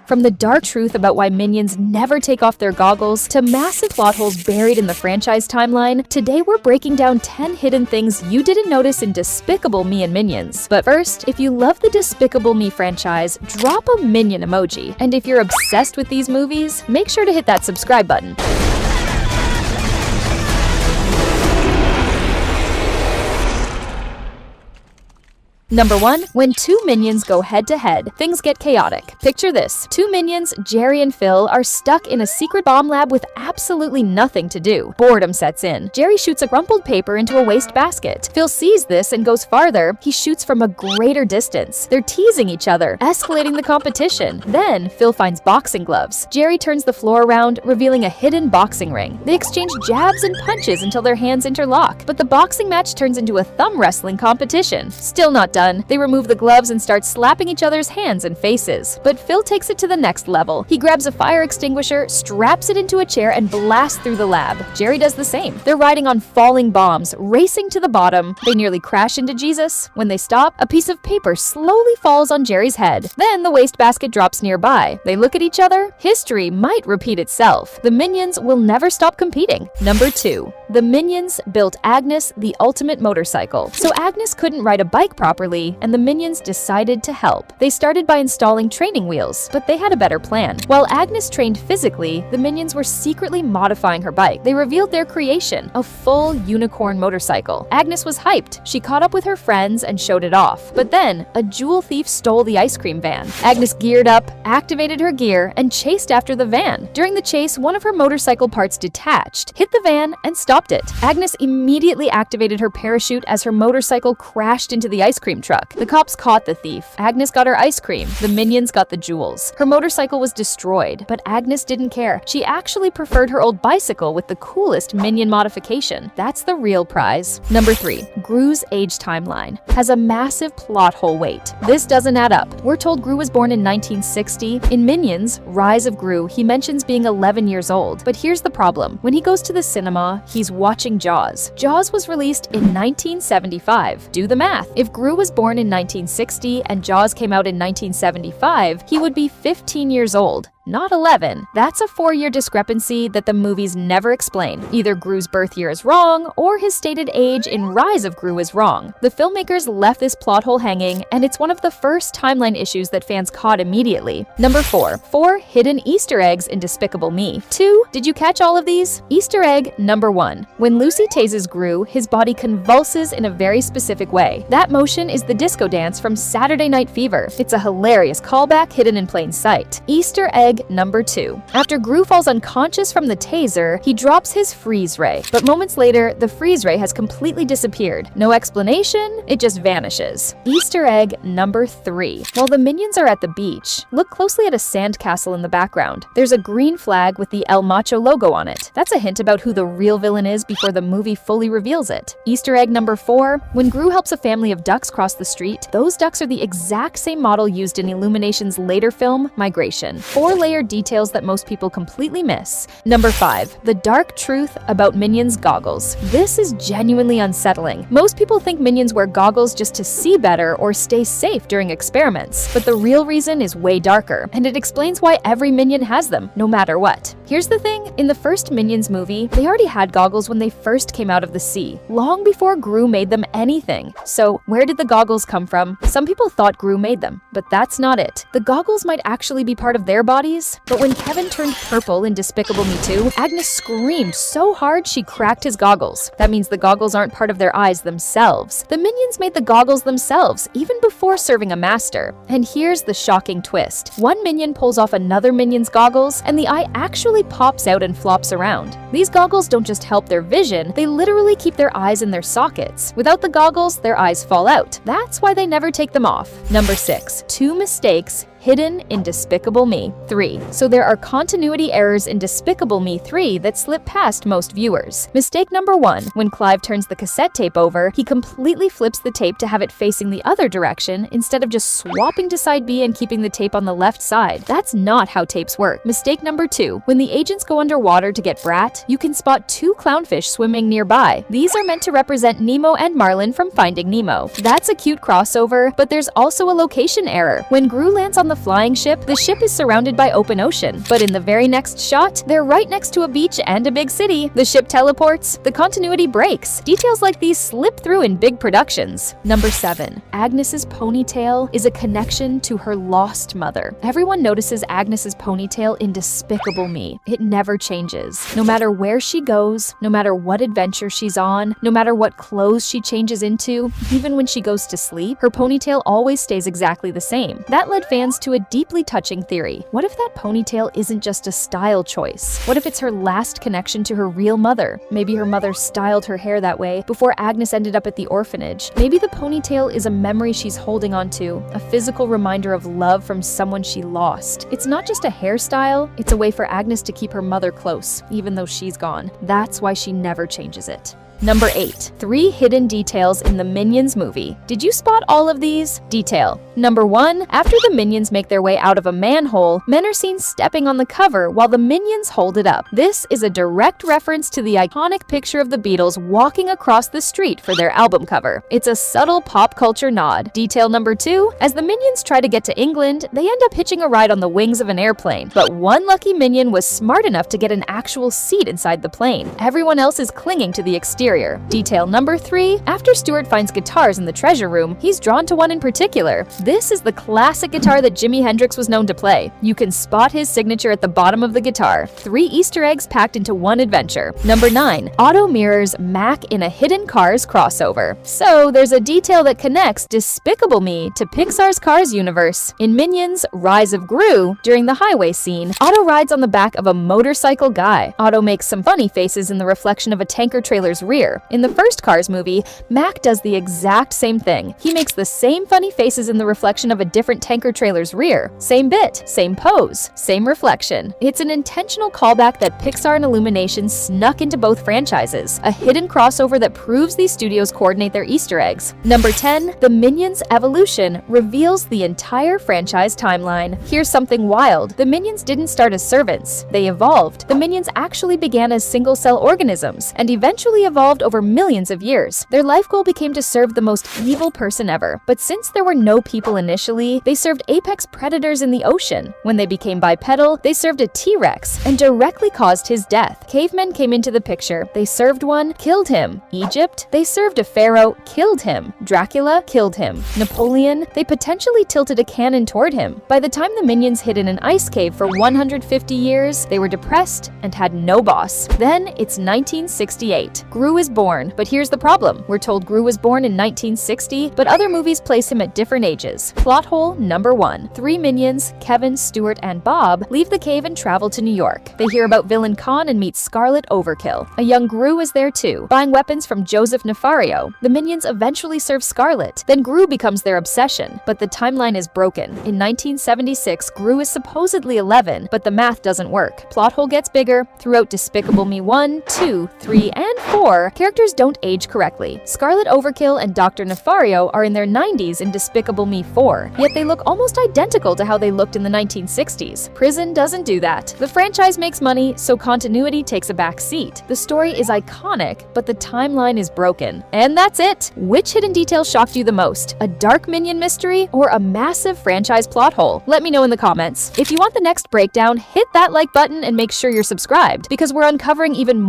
From the dark truth about why minions never take off their goggles to massive plot holes buried in the franchise timeline, today we're breaking down 10 hidden things you didn't notice in Despicable Me and Minions. But first, if you love the Despicable Me franchise, drop a Minion emoji. And if you're obsessed with these movies, make sure to hit that subscribe button. Number 1. When two minions go head-to-head, things get chaotic. Picture this. Two minions, Jerry and Phil, are stuck in a secret bomb lab with absolutely nothing to do. Boredom sets in. Jerry shoots a crumpled paper into a waste basket. Phil sees this and goes farther. He shoots from a greater distance. They're teasing each other, escalating the competition. Then, Phil finds boxing gloves. Jerry turns the floor around, revealing a hidden boxing ring. They exchange jabs and punches until their hands interlock, but the boxing match turns into a thumb wrestling competition. Still not done. They remove the gloves and start slapping each other's hands and faces. But Phil takes it to the next level. He grabs a fire extinguisher, straps it into a chair, and blasts through the lab. Jerry does the same. They're riding on falling bombs, racing to the bottom. They nearly crash into Jesus. When they stop, a piece of paper slowly falls on Jerry's head. Then the wastebasket drops nearby. They look at each other. History might repeat itself. The Minions will never stop competing. Number 2. The Minions built Agnes the ultimate motorcycle. So Agnes couldn't ride a bike properly, and the Minions decided to help. They started by installing training wheels, but they had a better plan. While Agnes trained physically, the Minions were secretly modifying her bike. They revealed their creation, a full unicorn motorcycle. Agnes was hyped. She caught up with her friends and showed it off. But then, a jewel thief stole the ice cream van. Agnes geared up, activated her gear, and chased after the van. During the chase, one of her motorcycle parts detached, hit the van, and stopped it. Agnes immediately activated her parachute as her motorcycle crashed into the ice cream truck. The cops caught the thief. Agnes got her ice cream. The Minions got the jewels. Her motorcycle was destroyed, but Agnes didn't care. She actually preferred her old bicycle with the coolest Minion modification. That's the real prize. Number 3. Gru's age timeline has a massive plot hole weight. This doesn't add up. We're told Gru was born in 1960. In Minions, Rise of Gru, he mentions being 11 years old. But here's the problem. When he goes to the cinema, he's watching Jaws. Jaws was released in 1975. Do the math. If Gru was born in 1960 and Jaws came out in 1975, he would be 15 years old. Not 11. That's a 4-year discrepancy that the movies never explain. Either Gru's birth year is wrong, or his stated age in Rise of Gru is wrong. The filmmakers left this plot hole hanging, and it's one of the first timeline issues that fans caught immediately. Number 4. 4 hidden Easter eggs in Despicable Me. 2. Did you catch all of these? Easter egg number 1. When Lucy tases Gru, his body convulses in a very specific way. That motion is the disco dance from Saturday Night Fever. It's a hilarious callback hidden in plain sight. Easter egg number 2. After Gru falls unconscious from the taser, he drops his freeze ray. But moments later, the freeze ray has completely disappeared. No explanation, it just vanishes. Easter egg number 3. While the Minions are at the beach, look closely at a sandcastle in the background. There's a green flag with the El Macho logo on it. That's a hint about who the real villain is before the movie fully reveals it. Easter egg number 4. When Gru helps a family of ducks cross the street, those ducks are the exact same model used in Illumination's later film, Migration. 4-layer details that most people completely miss. Number 5. The dark truth about Minions' goggles. This is genuinely unsettling. Most people think Minions wear goggles just to see better or stay safe during experiments, but the real reason is way darker, and it explains why every Minion has them, no matter what. Here's the thing, in the first Minions movie, they already had goggles when they first came out of the sea, long before Gru made them anything. So, where did the goggles come from? Some people thought Gru made them, but that's not it. The goggles might actually be part of their bodies, but when Kevin turned purple in Despicable Me 2, Agnes screamed so hard she cracked his goggles. That means the goggles aren't part of their eyes themselves. The Minions made the goggles themselves, even before serving a master. And here's the shocking twist. One Minion pulls off another Minion's goggles, and the eye actually pops out and flops around. These goggles don't just help their vision, they literally keep their eyes in their sockets. Without the goggles, their eyes fall out. That's why they never take them off. Number 6. 2 mistakes hidden in Despicable Me 3. So there are continuity errors in Despicable Me 3 that slip past most viewers. Mistake number 1, when Clive turns the cassette tape over, he completely flips the tape to have it facing the other direction instead of just swapping to side B and keeping the tape on the left side. That's not how tapes work. Mistake number 2, when the agents go underwater to get Brat, you can spot 2 clownfish swimming nearby. These are meant to represent Nemo and Marlin from Finding Nemo. That's a cute crossover, but there's also a location error. When Gru lands on the the flying ship, the ship is surrounded by open ocean. But in the very next shot, they're right next to a beach and a big city. The ship teleports, the continuity breaks. Details like these slip through in big productions. Number 7. Agnes's ponytail is a connection to her lost mother. Everyone notices Agnes's ponytail in Despicable Me. It never changes. No matter where she goes, no matter what adventure she's on, no matter what clothes she changes into, even when she goes to sleep, her ponytail always stays exactly the same. That led fans to a deeply touching theory. What if that ponytail isn't just a style choice? What if it's her last connection to her real mother? Maybe her mother styled her hair that way before Agnes ended up at the orphanage. Maybe the ponytail is a memory she's holding onto, a physical reminder of love from someone she lost. It's not just a hairstyle, it's a way for Agnes to keep her mother close, even though she's gone. That's why she never changes it. Number 8. 3 hidden details in the Minions movie. Did you spot all of these? Detail. Number 1. After the Minions make their way out of a manhole, men are seen stepping on the cover while the Minions hold it up. This is a direct reference to the iconic picture of the Beatles walking across the street for their album cover. It's a subtle pop culture nod. Detail number 2. As the Minions try to get to England, they end up hitching a ride on the wings of an airplane. But one lucky Minion was smart enough to get an actual seat inside the plane. Everyone else is clinging to the exterior. Detail number 3. After Stuart finds guitars in the treasure room, he's drawn to one in particular. This is the classic guitar that Jimi Hendrix was known to play. You can spot his signature at the bottom of the guitar. 3 Easter eggs packed into one adventure. Number 9. Otto mirrors Mac in a Hidden Cars crossover. So there's a detail that connects Despicable Me to Pixar's Cars universe. In Minions, Rise of Gru, during the highway scene, Otto rides on the back of a motorcycle guy. Otto makes some funny faces in the reflection of a tanker trailer's rear. In the first Cars movie, Mac does the exact same thing. He makes the same funny faces in the reflection of a different tanker trailer's rear. Same bit, same pose, same reflection. It's an intentional callback that Pixar and Illumination snuck into both franchises, a hidden crossover that proves these studios coordinate their Easter eggs. Number 10. The Minions' evolution reveals the entire franchise timeline. Here's something wild. The Minions didn't start as servants. They evolved. The Minions actually began as single-cell organisms, and eventually evolved over millions of years. Their life goal became to serve the most evil person ever. But since there were no people initially, they served apex predators in the ocean. When they became bipedal, they served a T-Rex and directly caused his death. Cavemen came into the picture. They served one, killed him. Egypt, they served a pharaoh, killed him. Dracula, killed him. Napoleon, they potentially tilted a cannon toward him. By the time the Minions hid in an ice cave for 150 years, they were depressed and had no boss. Then it's 1968. Gru is born, but here's the problem. We're told Gru was born in 1960, but other movies place him at different ages. Plot hole number 1. 3 Minions, Kevin, Stuart, and Bob, leave the cave and travel to New York. They hear about Villain Khan and meet Scarlet Overkill. A young Gru is there too, buying weapons from Joseph Nefario. The Minions eventually serve Scarlet. Then Gru becomes their obsession, but the timeline is broken. In 1976, Gru is supposedly 11, but the math doesn't work. Plot hole gets bigger. Throughout Despicable Me 1, 2, 3, and 4, characters don't age correctly. Scarlet Overkill and Dr. Nefario are in their 90s in Despicable Me 4, yet they look almost identical to how they looked in the 1960s. Prison doesn't do that. The franchise makes money, so continuity takes a back seat. The story is iconic, but the timeline is broken. And that's it! Which hidden detail shocked you the most? A dark Minion mystery or a massive franchise plot hole? Let me know in the comments. If you want the next breakdown, hit that like button and make sure you're subscribed, because we're uncovering even more